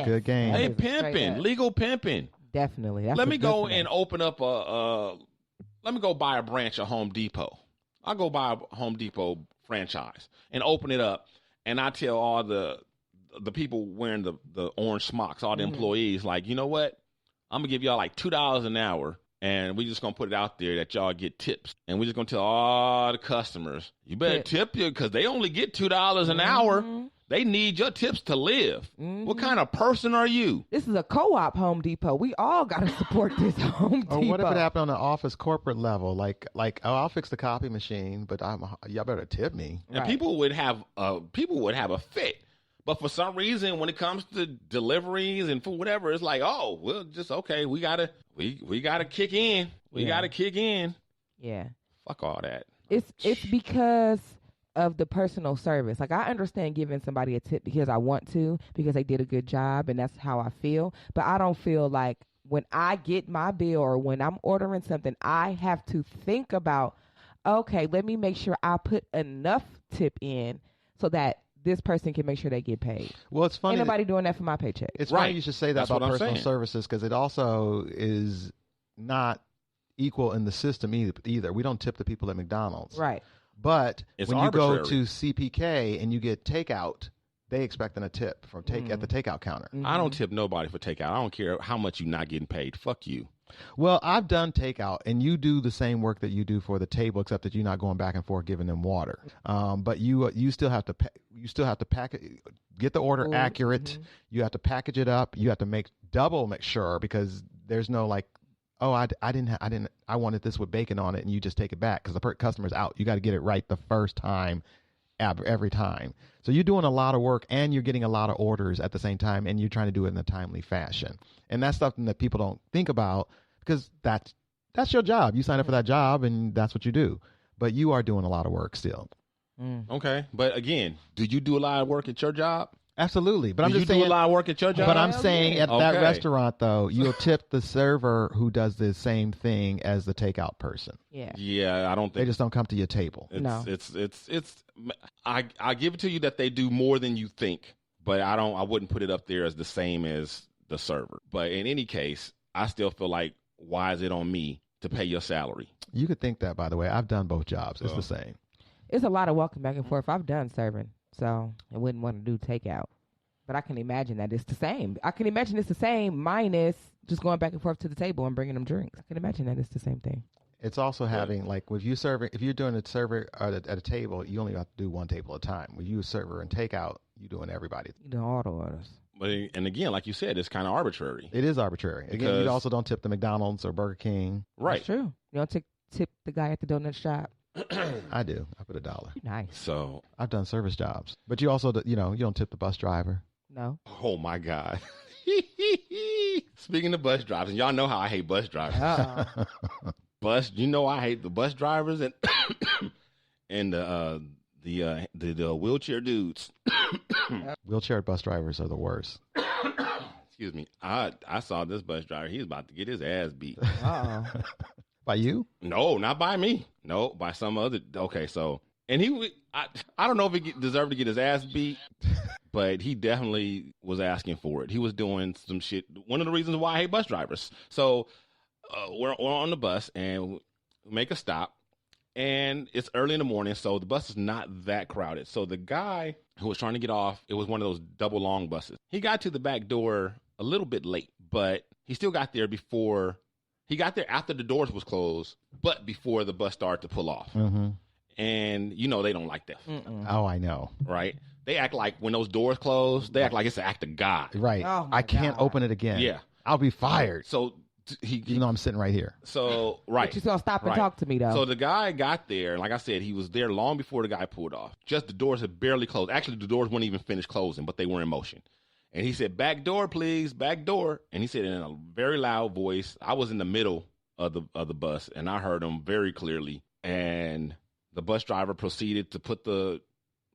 Good game. Hey, pimping, legal pimping. Definitely. Let me go and open up let me go buy a branch of Home Depot. I'll go buy a Home Depot franchise and open it up, and I tell all the people wearing the orange smocks, all the employees, like, you know what? I'm going to give y'all like $2 an hour, and we're just going to put it out there that y'all get tips. And we're just going to tell all the customers, you better tip you because they only get $2 an hour. They need your tips to live. What kind of person are you? This is a co-op Home Depot. We all got to support this Home Depot. Or what if it happened on the office corporate level? Like, oh, I'll fix the copy machine, but y'all better tip me. And people would have a fit. But for some reason, when it comes to deliveries and for whatever, it's like, oh, well, just okay. We gotta kick in. We gotta kick in. Yeah. Fuck all that. It's because of the personal service. Like, I understand giving somebody a tip because I want to, because they did a good job, and that's how I feel. But I don't feel like when I get my bill or when I'm ordering something, I have to think about, okay, let me make sure I put enough tip in so that this person can make sure they get paid. Well, it's funny. Ain't nobody doing that for my paycheck. It's funny you should say that about personal services, because it also is not equal in the system either. We don't tip the people at McDonald's. Right. But when you go arbitrary. to CPK and you get takeout, they expect a tip from at the takeout counter. I don't tip nobody for takeout. I don't care how much you're not getting paid. Fuck you. Well, I've done takeout, and you do the same work that you do for the table, except that you're not going back and forth giving them water. But you still have to get the order accurate. You have to package it up. You have to make sure, because there's no like, oh, I wanted this with bacon on it, and you just take it back because the customer's out. You got to get it right the first time, every time. So you're doing a lot of work, and you're getting a lot of orders at the same time, and you're trying to do it in a timely fashion. And that's something that people don't think about, because that's your job. You sign up for that job, and that's what you do. But you are doing a lot of work still. Okay, but again, do you do a lot of work at your job? Absolutely, but I'm just saying, saying, do a lot of work at your job. But I'm saying at that restaurant, though, you'll tip the server who does the same thing as the takeout person. Yeah. I don't think they just don't come to your table. It's. I give it to you that they do more than you think, but I wouldn't put it up there as the same as the server. But in any case, I still feel like, why is it on me to pay your salary? You could think that, by the way. I've done both jobs. It's the same. It's a lot of walking back and forth. I've done serving, so I wouldn't want to do takeout. But I can imagine that it's the same. I can imagine it's the same minus just going back and forth to the table and bringing them drinks. I can imagine that it's the same thing. It's also having, like, if you're doing a server at a table, you only have to do one table at a time. When you server and takeout, you're doing everybody. You do all the orders. But and again, like you said, it's kind of arbitrary. It is arbitrary. Again, you also don't tip the McDonald's or Burger King. Right. That's true. You don't tip the guy at the donut shop. I do. I put $1. Nice. So I've done service jobs, but you also, you don't tip the bus driver. No. Oh my God. Speaking of bus drivers, and y'all know how I hate bus drivers. I hate the bus drivers and and the wheelchair dudes. Wheelchair bus drivers are the worst. Excuse me. I saw this bus driver. He's about to get his ass beat. By you? No, not by me. No, by some other. Okay, so and I don't know if he deserved to get his ass beat, but he definitely was asking for it. He was doing some shit. One of the reasons why I hate bus drivers. So we're on the bus and we make a stop, and it's early in the morning, so the bus is not that crowded. So the guy who was trying to get off, it was one of those double long buses. He got to the back door a little bit late, but he still got there before. He got there after the doors was closed, but before the bus started to pull off. Mm-hmm. And, they don't like that. Oh, I know. Right? They act like when those doors close, they act like it's an act of God. Right. Oh I can't open it again. Yeah. I'll be fired. So I'm sitting right here. So, right. But you're going to stop and talk to me, though. So the guy got there. Like I said, he was there long before the guy pulled off. Just the doors had barely closed. Actually, the doors wouldn't even finish closing, but they were in motion. And he said, "Back door, please, back door." And he said in a very loud voice. I was in the middle of the bus, and I heard him very clearly. And the bus driver proceeded to put the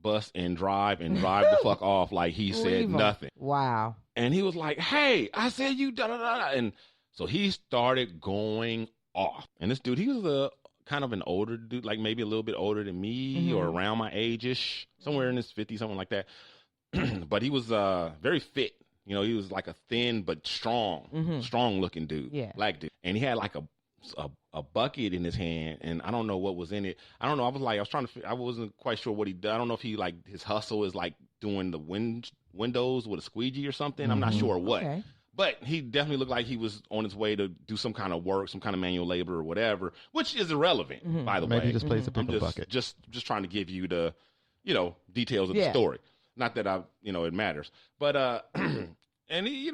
bus in drive and drive the fuck off like he said nothing. Wow. And he was like, "Hey, I said you da-da-da." And so he started going off. And this dude, he was a kind of an older dude, like maybe a little bit older than me or around my age-ish, somewhere in his 50s, something like that. But he was very fit, You know, he was like a thin but strong looking dude, black dude, and he had like a bucket in his hand, and I don't know what was in it. I don't know. I wasn't quite sure what he did. I don't know if he like his hustle is like doing the windows with a squeegee or something. I'm not sure what. Okay. But he definitely looked like he was on his way to do some kind of work, some kind of manual labor or whatever, which is irrelevant, by the way. Maybe he just plays a pickle bucket. Just trying to give you the, details of the story. Not that it matters. But, and he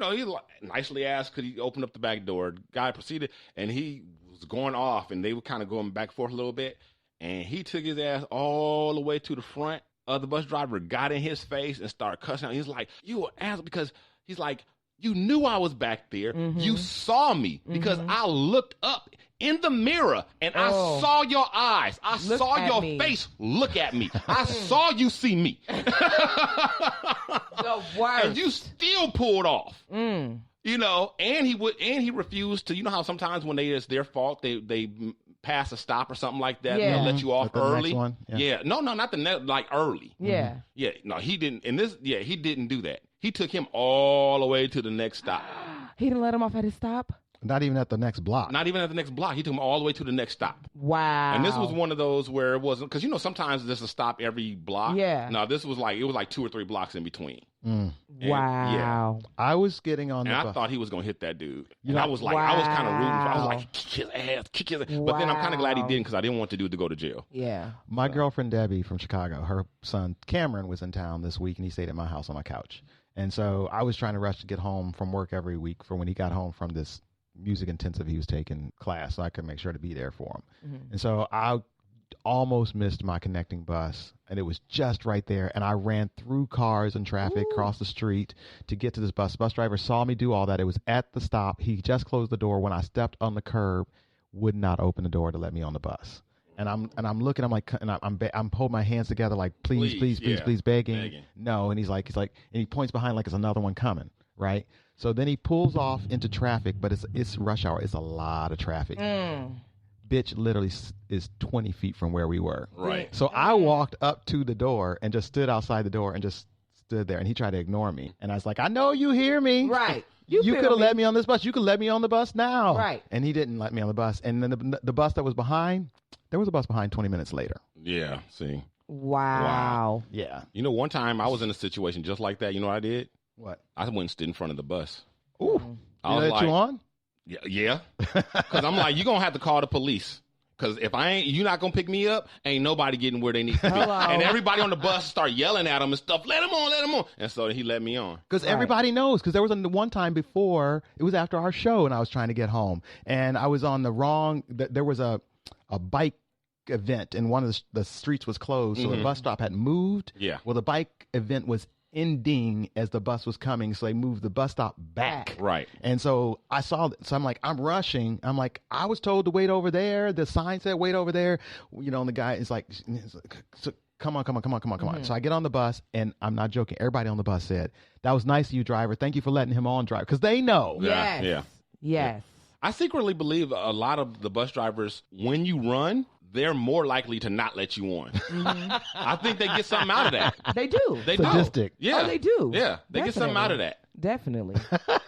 nicely asked, could he open up the back door? Guy proceeded, and he was going off, and they were kind of going back and forth a little bit. And he took his ass all the way to the front. The bus driver got in his face and started cussing out. He's like, you an asshole, because he's like, you knew I was back there. You saw me because I looked up in the mirror and I saw your eyes. I saw your face look at me. I saw you see me. The worst. And you still pulled off. And he refused to. You know how sometimes when it's their fault, they pass a stop or something like that. Yeah. They'll let you off early. Next one? Yeah. No, not the next, like early. Yeah. Yeah. No, he didn't. He didn't do that. He took him all the way to the next stop. He didn't let him off at his stop? Not even at the next block. Not even at the next block. He took him all the way to the next stop. Wow. And this was one of those where it wasn't, because sometimes there's a stop every block. Yeah. No, it was like 2 or 3 blocks in between. Mm. Wow. Yeah. I was getting on and the I bus. thought he was going to hit that dude. And I was like, I was kind of rooting for, I was like, kick his ass. But then I'm kind of glad he didn't, because I didn't want the dude to go to jail. Yeah. My girlfriend Debbie from Chicago, her son Cameron was in town this week, and he stayed at my house on my couch. And so I was trying to rush to get home from work every week for when he got home from this music intensive he was taking class, so I could make sure to be there for him. And so I almost missed my connecting bus, and it was just right there, and I ran through cars and traffic across the street to get to this bus. The bus driver saw me do all that. It was at the stop. He just closed the door. When I stepped on the curb, would not open the door to let me on the bus. And I'm looking, I'm like, and I'm holding my hands together like, please, begging. No. And he's like, and he points behind like it's another one coming. Right. So then he pulls off into traffic, but it's rush hour. It's a lot of traffic. Bitch literally is 20 feet from where we were. Right. So I walked up to the door and just stood outside the door and just stood there, and he tried to ignore me. And I was like, I know you hear me. Right. You could have let me on this bus. You could let me on the bus now. Right. And he didn't let me on the bus. And then the bus that was behind, there was a bus behind 20 minutes later. Yeah. See. Wow. Yeah. One time I was in a situation just like that. You know what I did? What? I went and stood in front of the bus. Ooh. I was let like, you on? Yeah. Because I'm like, you're going to have to call the police. Because if you're not going to pick me up, ain't nobody getting where they need to be. And everybody on the bus start yelling at him and stuff, let him on. And so he let me on. Because everybody knows. Because there was one time before, it was after our show, and I was trying to get home. And I was on the wrong, there was a bike event, and one of the streets was closed, so the bus stop had moved. Yeah. Well, the bike event was ending as the bus was coming, so they moved the bus stop back. Right. And so I saw, so I'm like, I'm rushing. I'm like, I was told to wait over there. The sign said wait over there. And the guy is like, so, come on. So I get on the bus, and I'm not joking. Everybody on the bus said, that was nice of you, driver. Thank you for letting him on, driver. Because they know. Yes. I secretly believe a lot of the bus drivers, when you run, they're more likely to not let you on. I think they get something out of that. They do. They Sadistic. do. Yeah. Oh, they do. Yeah. They get something out of that. Definitely.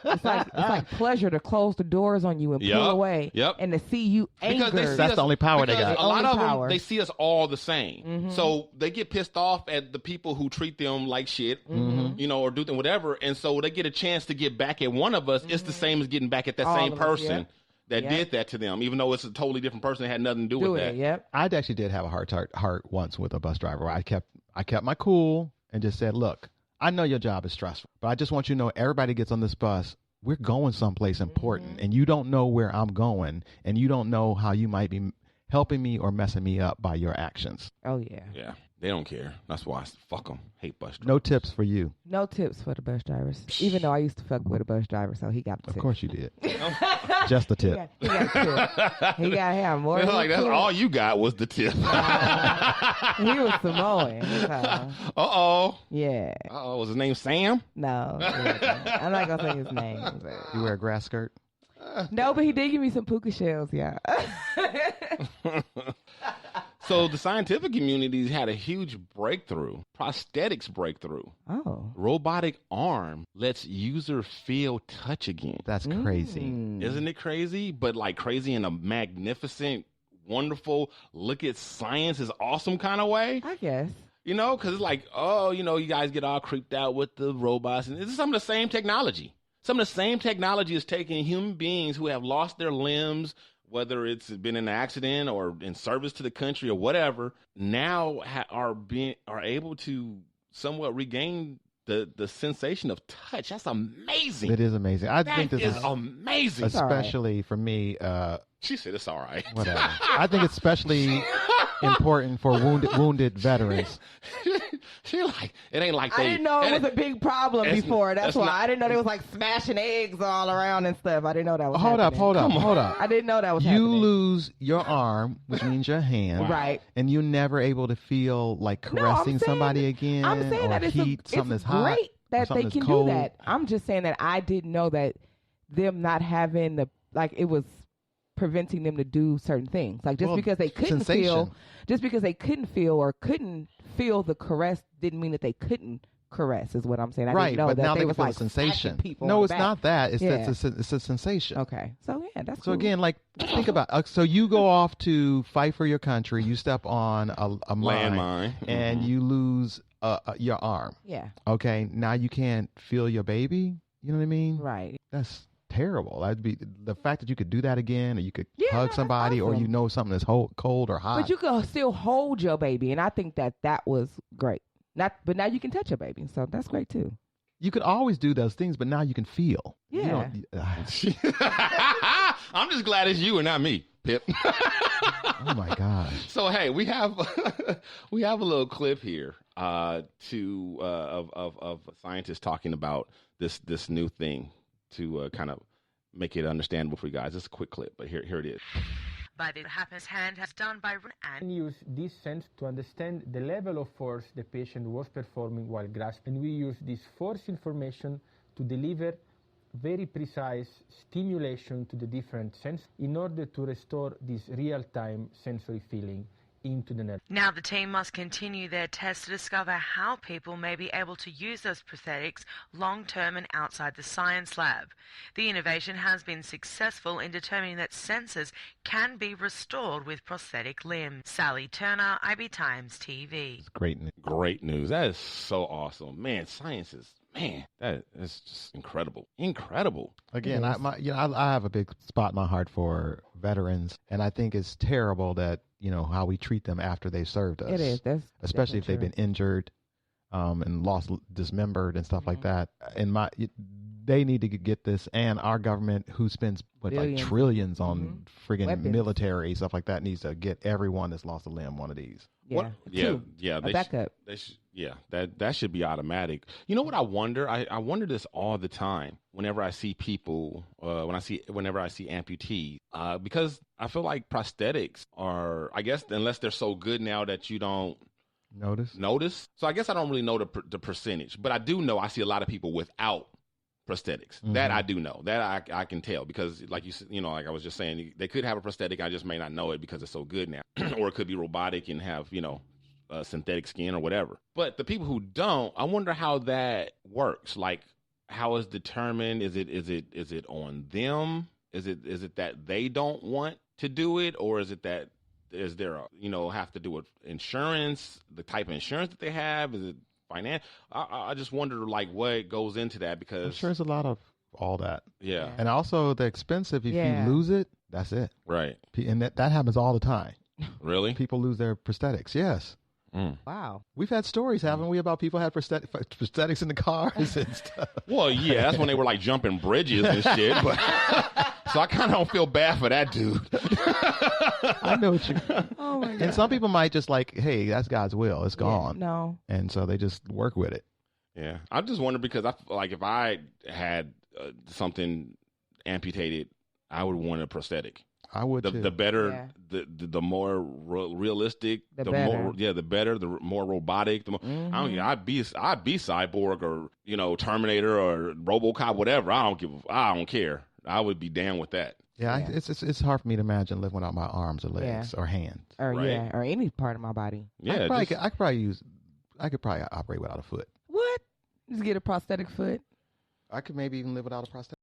It's like pleasure to close the doors on you and pull away and to see you angered. That's the only power they got. A lot of them, they see us all the same. So they get pissed off at the people who treat them like shit, or do them whatever. And so they get a chance to get back at one of us. It's the same as getting back at that same person. That did that to them, even though it's a totally different person that had nothing to do with that. Yep. I actually did have a heart once with a bus driver. I kept my cool and just said, look, I know your job is stressful, but I just want you to know everybody gets on this bus. We're going someplace important, and you don't know where I'm going, and you don't know how you might be helping me or messing me up by your actions. Oh, yeah. Yeah. They don't care. That's why fuck them. Hate bus drivers. No tips for you. No tips for the bus drivers. Even though I used to fuck with a bus driver, so he got the tip. Of course you did. Just the tip. He got a tip. He got to have more. That's all you got was the tip. He was Samoan. Uh-oh. Yeah. Uh-oh. Was his name Sam? No. I'm not going to say his name. But... You wear a grass skirt? No, but he did give me some puka shells, yeah. So the scientific community had a huge breakthrough, prosthetics breakthrough. Oh. Robotic arm lets user feel touch again. That's crazy. Isn't it crazy? But like crazy in a magnificent, wonderful, look at science is awesome kind of way. I guess. You know, because it's like, oh, you know, you guys get all creeped out with the robots. And it's some of the same technology. Some of the same technology is taking human beings who have lost their limbs, whether it's been in an accident or in service to the country or whatever, now are able to somewhat regain the sensation of touch. That's amazing. It is amazing. I think this is amazing. Especially for me. She said it's all right. Whatever. I think it's especially important for wounded veterans. She like, it ain't like I didn't know it was a big problem before. That's why I didn't know they was like smashing eggs all around and stuff. I didn't know that was Hold up. I didn't know that was you happening. lose your arm, which means your hand. Right. And you're never able to feel like caressing somebody again. I'm saying or that heat, something that's hot. Great that they can cold. do that. I'm just saying that I didn't know that them not having it was preventing them to do certain things. Like just because they couldn't feel or couldn't feel the caress didn't mean that they couldn't caress is what I'm saying. I didn't know but that now they was feel like sensation. No, it's not that. It's it's a sensation. Okay. So yeah, that's so cool. again, like think about so you go off to fight for your country, you step on a landmine and you lose your arm. Yeah. Okay, now you can't feel your baby. You know what I mean? Right. That's terrible. That'd be the fact that you could do that again, or you could hug somebody, awesome. or you know something that's cold or hot. But you can still hold your baby, and I think that was great. But now you can touch your baby, so that's great too. You could always do those things, but now you can feel. Yeah. I'm just glad it's you and not me, Pip. Oh my gosh. So hey, we have a little clip here of scientists talking about this new thing to kind of make it understandable for you guys. It's a quick clip, but here it is. By the Happiness Hand has done by and use this sense to understand the level of force the patient was performing while grasping. And we use this force information to deliver very precise stimulation to the different senses in order to restore this real-time sensory feeling into the nerve. Now the team must continue their tests to discover how people may be able to use those prosthetics long-term and outside the science lab. The innovation has been successful in determining that senses can be restored with prosthetic limbs. Sally Turner, IB Times TV. It's great news. Great news. That is so awesome. Man, science is... Man, that is just incredible. Incredible. Again, I have a big spot in my heart for veterans, and I think it's terrible that, how we treat them after they served us. It is. That's especially if they've been injured and dismembered and stuff like that. They need to get this, and our government, who spends like trillions on friggin' weapons, military stuff like that, needs to get everyone that's lost a limb one of these. Yeah. Backup. That should be automatic. You know what I wonder? I wonder this all the time whenever I see people, whenever I see amputees, because I feel like prosthetics are, I guess, unless they're so good now that you don't notice. So I guess I don't really know the percentage, but I do know I see a lot of people without prosthetics. Mm-hmm. That I do know. That I can tell, because like like I was just saying, they could have a prosthetic, I just may not know it because it's so good now. Or it could be robotic and have, synthetic skin or whatever. But the people who don't, I wonder how that works. Like, how is determined? Is it on them? Is it that they don't want to do it, or is there have to do with insurance, the type of insurance that they have? Is it finance? I just wonder what goes into that, because I'm sure it's a lot of all that. Yeah. And also the expensive, if you lose it, that's it. Right. And that happens all the time. Really? People lose their prosthetics. Yes. Mm. Wow. We've had stories, haven't we, about people had prosthetics in the cars and stuff. Well, yeah, that's when they were like jumping bridges and shit. But so I kind of don't feel bad for that dude. I know what you. Oh my God. And some people might just hey, that's God's will. It's gone. No. And so they just work with it. Yeah, I just wonder, because if I had something amputated, I would want a prosthetic. I would too. The better, the more realistic, the better, the more robotic. The more, I'd be Cyborg or Terminator or RoboCop, whatever. I don't care. I would be down with that. Yeah, it's hard for me to imagine living without my arms or legs or hands. Or Right. or any part of my body. Yeah, I could probably operate without a foot. What? Just get a prosthetic foot. I could maybe even live without a prosthetic.